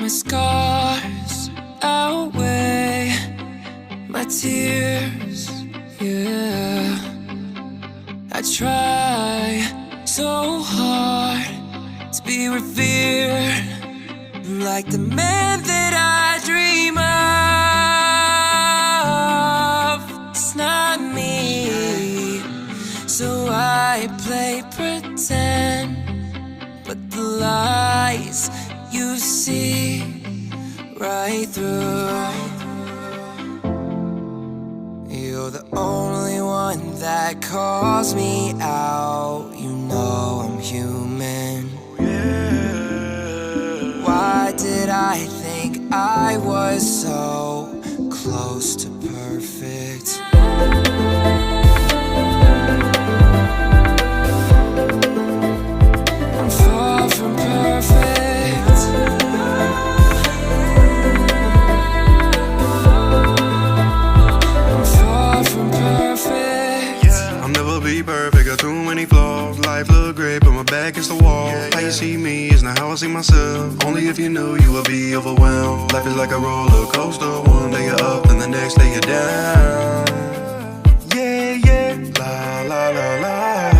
My scars outweigh my tears, yeah. I try so hard to be revered, like the man that I dream of. It's not me, so I play pretend, but the lies you see right through. You're the only one that calls me out. You know I'm human. Why did I think I was so close to perfect? I'm far from perfect. Perfect, got too many flaws. Life look great, but my back against the wall. How you see me is not how I see myself. Only if you knew, you would be overwhelmed. Life is like a roller coaster. One day you're up, then the next day you're down. Yeah, yeah, la la la la.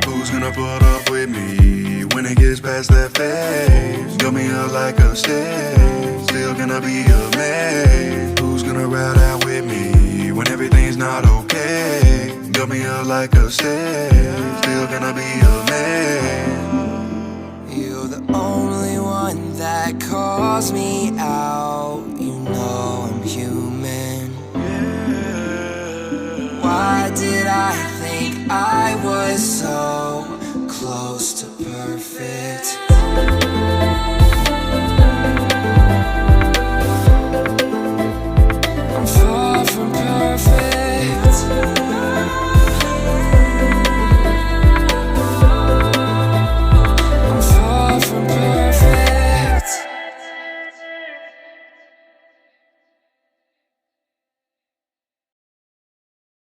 Who's gonna put up with me when it gets past that phase? Build me up like a stage, still gonna be amazed. Who's gonna ride out with me when everything's not okay? Build me up like a stage, still gonna be a man. You're the only one that calls me out. You know I'm human. Why did I